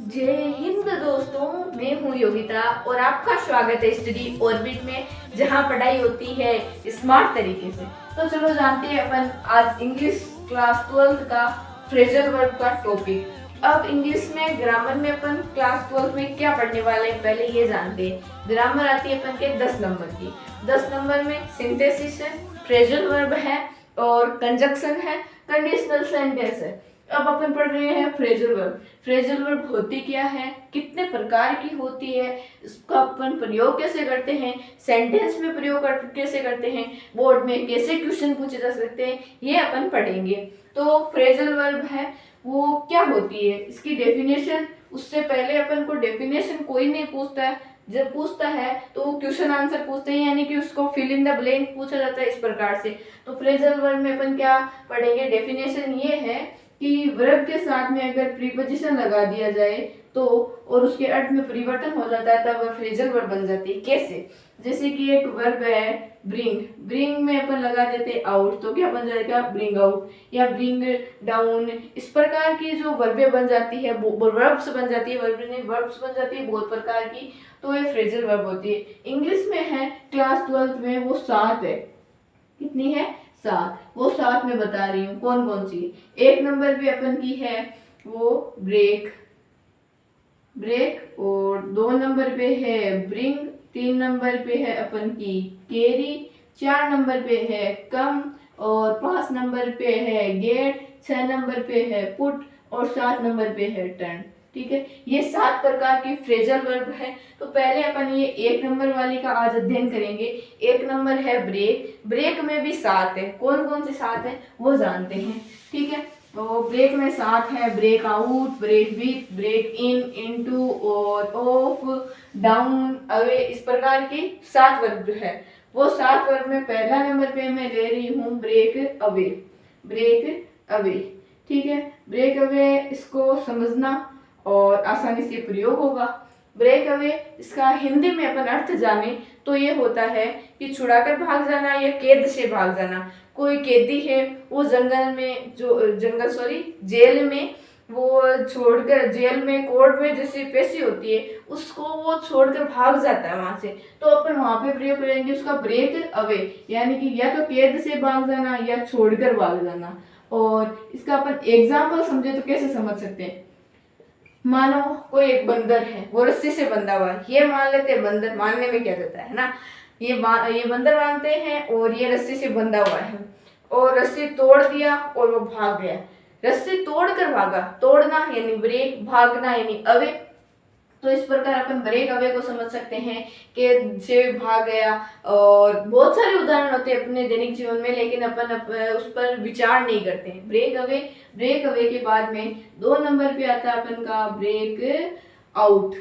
जय हिंद दोस्तों, मैं हूँ योगिता और आपका स्वागत है स्टडी ऑर्बिट में, जहाँ पढ़ाई होती है स्मार्ट तरीके से। तो चलो जानते हैं अपन आज इंग्लिश क्लास 12 का फ्रेजल वर्ब का टॉपिक। अब इंग्लिश में ग्रामर में अपन क्लास 12 में क्या पढ़ने वाले हैं पहले ये जानते हैं। ग्रामर आती है अपन के 10 नंबर की। 10 नंबर में सिंथेसिस है, फ्रेजल वर्ब है और कंजक्शन है, कंडीशनल सेंटेंस है। अब अपन पढ़ रहे हैं फ्रेजल वर्ब। फ्रेजल वर्ब होती क्या है, कितने प्रकार की होती है, इसका अपन प्रयोग कैसे करते हैं, सेंटेंस में प्रयोग कैसे करते हैं, बोर्ड में कैसे क्वेश्चन पूछे जा सकते हैं, ये अपन पढ़ेंगे। तो फ्रेजल वर्ब है वो क्या होती है, इसकी डेफिनेशन। उससे पहले अपन को डेफिनेशन कोई नहीं पूछता है, जब पूछता है तो वो क्वेश्चन आंसर पूछते हैं, यानी कि उसको फिल इन द ब्लैंक पूछा जाता है इस प्रकार से। तो फ्रेजल वर्ब में अपन क्या पढ़ेंगे, डेफिनेशन ये है कि वर्ब के साथ में अगर प्रीपोजिशन लगा दिया जाए तो और उसके अर्थ में परिवर्तन हो जाता है तब वह फ्रेजल वर्ब बन जाती है। कैसे, जैसे कि एक वर्ब है ब्रिंग, ब्रिंग में अपन लगा देते आउट तो क्या बन जाएगा ब्रिंग आउट, या ब्रिंग डाउन। इस प्रकार की जो वर्बें बन जाती है, वर्ब्स बन जाती है, वर्ब नहीं वर्ब्स बन जाती है बहुत प्रकार की, तो ये फ्रेजल वर्ब होती है। इंग्लिश में है क्लास 12 में वो 7 है। कितनी है, 7। वो 7 में बता रही हूँ कौन कौन सी। एक नंबर पे अपन की है वो ब्रेक, ब्रेक, और 2 नंबर पे है ब्रिंग, 3 नंबर पे है अपन की कैरी, 4 नंबर पे है कम, और 5 नंबर पे है गेट, 6 नंबर पे है पुट, और 7 नंबर पे है टर्न। ठीक है, ये 7 प्रकार की फ्रेजल वर्ब है। तो पहले अपन ये 1 नंबर वाली का आज अध्ययन करेंगे। 1 नंबर है ब्रेक, ब्रेक में भी 7 है, कौन कौन से 7 है वो जानते हैं। ठीक है, तो ब्रेक में 7 है, break out, break with, break in, into और ऑफ, डाउन, अवे, इस प्रकार की 7 वर्ब है। वो 7 वर्ब में पहला नंबर पे मैं ले रही हूँ ब्रेक अवे, ब्रेक अवे। ठीक है, ब्रेक अवे इसको समझना और आसानी से प्रयोग होगा। ब्रेक अवे इसका हिंदी में अपन अर्थ जाने तो ये होता है कि छुड़ाकर भाग जाना या कैद से भाग जाना। कोई कैदी है वो जंगल में, जो जंगल सॉरी जेल में, वो छोड़कर जेल में कोर्ट में जैसी पेशी होती है उसको वो छोड़कर भाग जाता है वहां से, तो अपन वहां पे प्रयोग करेंगे उसका ब्रेक अवे, यानी कि या तो कैद से भाग जाना या छोड़कर भाग जाना। और इसका अपन एग्जाम्पल समझे तो कैसे समझ सकते हैं, मानो कोई एक बंदर है वो रस्सी से बंधा हुआ है, ये मान लेते हैं बंदर, मानने में क्या जाता है ना, ये बंदर मानते हैं और ये रस्सी से बंधा हुआ है और रस्सी तोड़ दिया और वो भाग गया। रस्सी तोड़कर भागा, तोड़ना यानी ब्रेक, भागना यानी अवे। तो इस प्रकार अपन ब्रेक अवे को समझ सकते हैं कि से भाग गया। और बहुत सारे उदाहरण होते हैं अपने दैनिक जीवन में, लेकिन अपन उस पर विचार नहीं करते हैं। ब्रेक अवे, ब्रेक अवे के बाद में 2 नंबर पे आता है अपन का ब्रेक आउट,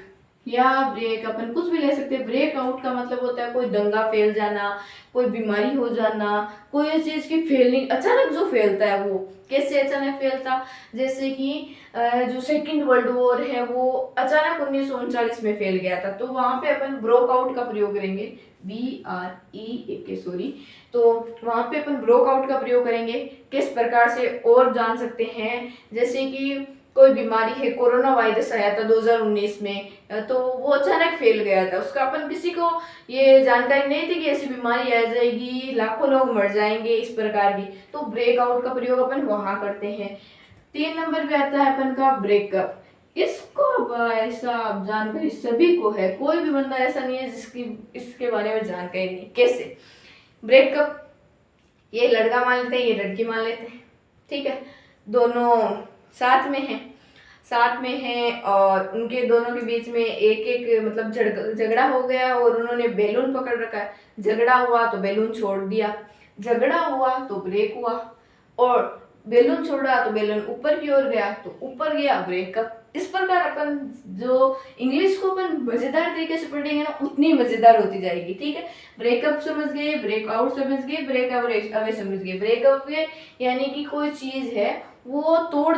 या ब्रेक अपन कुछ भी ले सकते हैं। ब्रेक आउट का मतलब होता है कोई दंगा फैल जाना, कोई बीमारी हो जाना, कोई चीज की फैलनी, अचानक जो फैलता है वो कैसे अचानक फैलता, जैसे कि जो सेकंड वर्ल्ड वॉर है वो अचानक 1939 में फैल गया था, तो वहां पे अपन ब्रोक आउट का प्रयोग करेंगे, BRE सॉरी। तो वहां पे अपन ब्रोक आउट का प्रयोग करेंगे। किस प्रकार से और जान सकते हैं, जैसे कि कोई बीमारी है, कोरोना वायरस आया था 2019 में, तो वो अचानक फैल गया था, उसका अपन किसी को ये जानकारी नहीं थी कि ऐसी बीमारी आ जाएगी, लाखों लोग मर जाएंगे इस प्रकार की, तो ब्रेकआउट का प्रयोग अपन वहां करते हैं। 3 नंबर पे आता है अपन का ब्रेकअप। इसको ऐसा जानकारी सभी को है, कोई भी बंदा ऐसा नहीं है जिसकी इसके बारे में जानकारी नहीं। कैसे ब्रेकअप, ये लड़का मान लेते हैं, ये लड़की मान लेते हैं, ठीक है, दोनों साथ में हैं, साथ में हैं और उनके दोनों के बीच में एक एक मतलब झगड़ा हो गया और उन्होंने बैलून पकड़ रखा है। झगड़ा हुआ तो बैलून छोड़ दिया, झगड़ा हुआ तो ब्रेक हुआ, और बैलून छोड़ा तो बैलून ऊपर की ओर गया तो ऊपर गया, ब्रेकअप। इस प्रकार अपन जो इंग्लिश को अपन मजेदार तरीके से पढ़ेंगे ना उतनी मजेदार होती जाएगी। ठीक है, ब्रेकअप समझ गए, ब्रेकआउट समझ गए, ब्रेक अवे समझ गए। ब्रेकअप यानी कि कोई चीज है वो टूट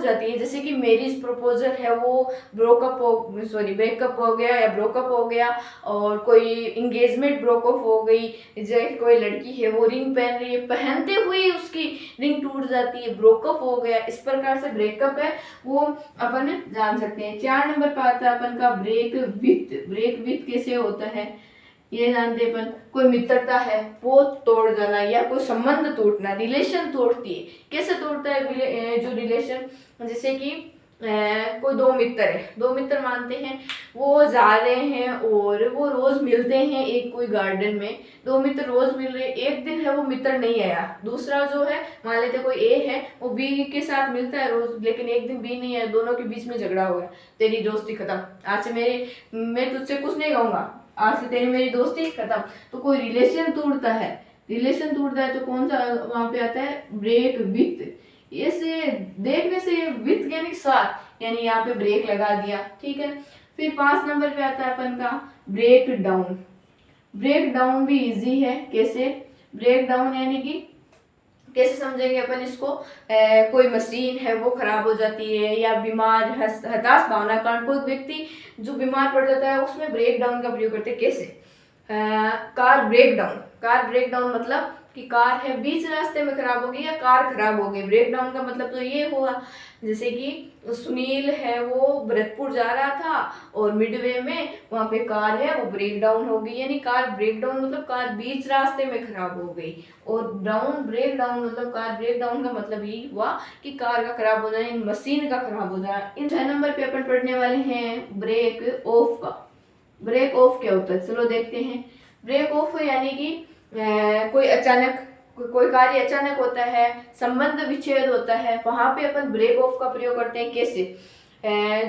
जाती है। जैसे कि मैरिज प्रपोजल है वो ब्रेकअप हो गया या ब्रोकअप हो गया, और कोई इंगेजमेंट ब्रोकअप हो गई, जैसे कोई लड़की है वो रिंग पहन रही है, पहनते हुए उसकी रिंग टूट जाती है, ब्रोकअप हो गया। इस प्रकार से ब्रेकअप है वो अपन जान सकते हैं। 4 नंबर पर आता है अपन का ब्रेक विथ कैसे होता है ये जानते अपन। कोई मित्रता है वो तोड़ जाना या कोई संबंध टूटना, रिलेशन तोड़ती है। कैसे तोड़ता है जो रिलेशन, जैसे कि कोई दो मित्र मानते हैं, वो जा रहे हैं और वो रोज मिलते हैं एक कोई गार्डन में। दो मित्र रोज मिल रहे, एक दिन है वो मित्र नहीं आया, दूसरा जो है मान लेते कोई ए है वो बी के साथ मिलता है रोज, लेकिन एक दिन बी नहीं आया, दोनों के बीच में झगड़ा हो गया, तेरी दोस्ती खत्म, आज से मैं तुझसे कुछ नहीं कहूंगा, आज से तेरी मेरी दोस्ती खत्म। तो कोई रिलेशन टूटता है, तो कौन सा वहां पे आता है, ब्रेक विथ। ऐसे देखने से विथ यानी साथ, यानी यहाँ पे ब्रेक लगा दिया, ठीक है। फिर 5 नंबर पे आता है अपन का ब्रेक डाउन। ब्रेक डाउन भी इजी है। कैसे ब्रेक डाउन यानी कि कैसे समझेंगे अपन इसको, कोई मशीन है वो खराब हो जाती है, या बीमार हताश भावना कारण कोई व्यक्ति जो बीमार पड़ जाता है उसमें ब्रेक डाउन का प्रयोग करते हैं। कैसे कार ब्रेक डाउन मतलब कि कार है बीच रास्ते में खराब हो गई या कार खराब हो गई। ब्रेक डाउन का मतलब तो ये हुआ, जैसे कि सुनील है वो भरतपुर जा रहा था और मिडवे में वहां पे कार है वो ब्रेक डाउन हो गई, यानी कार ब्रेक डाउन मतलब कार बीच रास्ते में खराब हो गई। और ब्रेक डाउन मतलब कार ब्रेक डाउन का मतलब ये हुआ कि कार का खराब हो जाना, मशीन का खराब हो जाना। इन 6 नंबर पे अपन पढ़ने वाले हैं ब्रेक ऑफ का। ब्रेक ऑफ क्या होता है चलो देखते हैं। ब्रेक ऑफ यानी कि कोई कार्य अचानक होता है, संबंध विच्छेद होता है, वहां पे अपन ब्रेक ऑफ का प्रयोग करते हैं। कैसे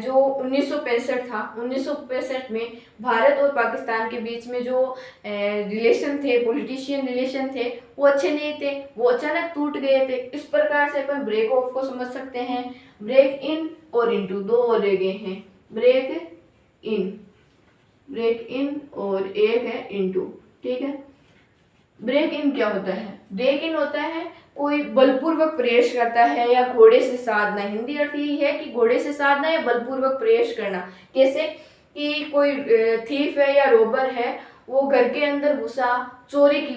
जो 1965 था, 1965 में भारत और पाकिस्तान के बीच में जो रिलेशन थे, पॉलिटिशियन रिलेशन थे, वो अच्छे नहीं थे, वो अचानक टूट गए थे। इस प्रकार से अपन ब्रेक ऑफ को समझ सकते हैं। ब्रेक इन और इनटू दो और रह गए हैं, ब्रेक इन और एक है इनटू, ठीक है। ब्रेक इन क्या होता है, ब्रेक इन होता है कोई बलपूर्वक प्रयास करता है या घोड़े से साधना। हिंदी अर्थ यही है कि घोड़े से साधना या बलपूर्वक प्रयास करना। कैसे कि कोई थीफ है या रोबर है, वो घर के अंदर घुसा चोरी की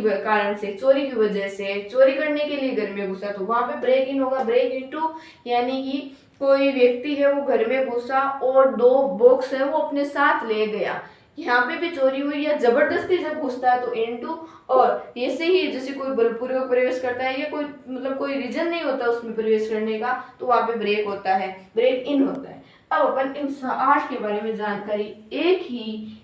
वजह से चोरी करने के लिए घर में घुसा, तो वहां पे ब्रेक इन होगा। ब्रेक इनटू यानी कि कोई व्यक्ति है वो घर में घुसा और 2 बॉक्स है वो अपने साथ ले गया, यहाँ पे भी चोरी हुई या जबरदस्ती जब घुसता है तो इनटू। और ऐसे ही जैसे कोई बलपूर्वक प्रवेश करता है या कोई रीजन नहीं होता उसमें प्रवेश करने का, तो वहां पे ब्रेक होता है, ब्रेक इन होता है। अब अपन इन 8 के बारे में जानकारी एक ही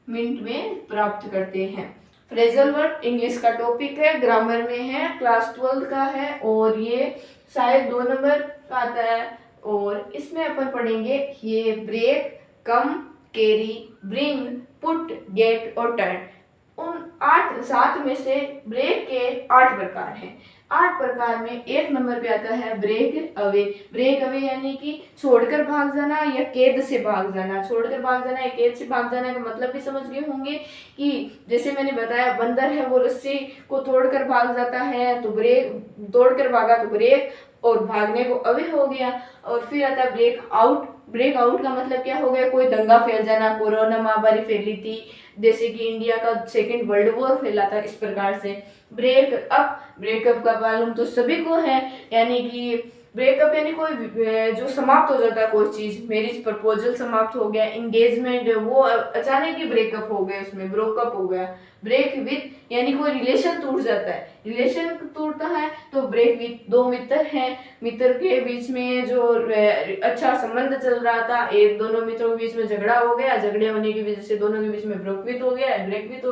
मिनट में प्राप्त करते हैं। फ्रेजल वर्ड इंग्लिश का टॉपिक है, ग्रामर में है, क्लास 12 का है और ये शायद 2 नंबर का आता है। और इसमें अपन पढ़ेंगे ये ब्रेक, कम, कैरी, ब्रिंग, पुट, गेट और टर्न। उन 7 में से ब्रेक के 8 प्रकार हैं। 8 प्रकार में 1 नंबर पे आता है ब्रेक अवे। ब्रेक अवे यानी कि छोड़कर भाग जाना या कैद से भाग जाना। छोड़कर भाग जाना या कैद से भाग जाने का मतलब भी समझ गए होंगे कि जैसे मैंने बताया बंदर है वो रस्सी को तोड़कर भाग जाता है तो ब्रेक, तोड़कर भागा तो ब्रेक, और भागने को अवे हो गया। और फिर आता है ब्रेक आउट। ब्रेक आउट का मतलब क्या हो गया, कोई दंगा फैल जाना, कोरोना महामारी फैली थी, जैसे कि इंडिया का 2nd वर्ल्ड वॉर फैला था, इस प्रकार से। ब्रेकअप का मालूम तो सभी को है, यानी कि ब्रेकअप यानी कोई जो समाप्त हो जाता है कोई चीज, मैरिज प्रपोजल समाप्त हो गया, एंगेजमेंट वो अचानक ही ब्रेकअप हो गया, उसमें ब्रोकअप हो गया। ब्रेक विथ यानी कोई रिलेशन टूट जाता है, रिलेशन टूटता है तो ब्रेक विथ। 2 मित्र हैं, मित्र के बीच में जो अच्छा संबंध चल रहा था, दोनों मित्रों के बीच में झगड़ा हो गया, झगड़े होने की वजह से दोनों के बीच में ब्रेक हो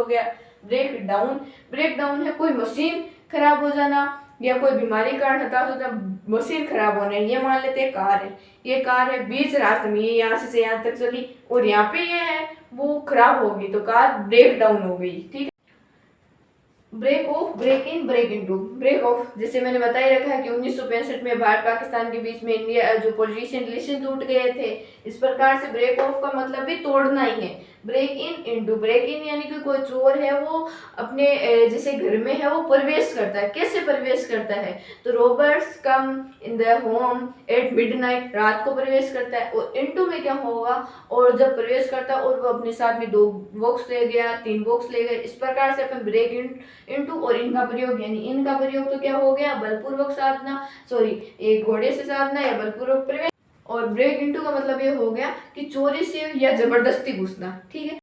गया। ब्रेक डाउन है कोई मशीन खराब हो जाना या कोई बीमारी कारण हताश हो जाना, मशीन खराब होना। ये मान लेते हैं कार है बीच रास्ते में, ये यहाँ से यहाँ तक चली और यहाँ पे ये है वो खराब होगी तो कार ब्रेक डाउन हो गई, ठीक है। Break off, break in, break into. Break off जैसे मैंने बता ही रखा है कि 1965 में भारत पाकिस्तान के बीच में इंडिया जो पोजीशन रिलेशन टूट गए थे, इस प्रकार से ब्रेक ऑफ का मतलब भी तोड़ना ही है। Break in into, break in यानी कि कोई चोर है वो अपने जैसे घर में है वो प्रवेश करता है। कैसे प्रवेश करता है? तो Roberts come in the home at midnight, रात को प्रवेश करता है। और इनटू में क्या होगा? और जब प्रवेश करता है और वो अपने साथ में 2 बॉक्स ले गया, 3 बॉक्स ले गए, इस प्रकार से अपन ब्रेक इन इनटू और इनका प्रयोग, यानी इनका प्रयोग तो क्या हो गया? बलपूर्वक साधना, सॉरी एक घोड़े से साधना या बलपूर्वक प्रवेश। और ब्रेक इनटू का मतलब ये हो गया कि चोरी से या जबरदस्ती घुसना। ठीक है,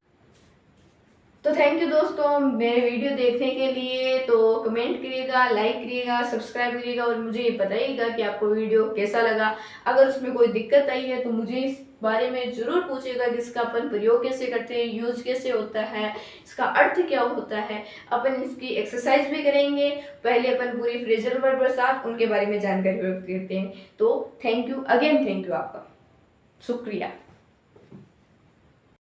तो थैंक यू दोस्तों मेरे वीडियो देखने के लिए। तो कमेंट करिएगा, लाइक करिएगा, सब्सक्राइब करिएगा और मुझे ये बताइएगा कि आपको वीडियो कैसा लगा। अगर उसमें कोई दिक्कत आई है तो मुझे इस बारे में ज़रूर पूछिएगा कि इसका अपन प्रयोग कैसे करते हैं, यूज कैसे होता है, इसका अर्थ क्या होता है। अपन इसकी एक्सरसाइज भी करेंगे। पहले अपन पूरी फ्रेजल वर्ब के साथ उनके बारे में जानकारी प्राप्त करते हैं। तो thank you again, thank you आपका, शुक्रिया।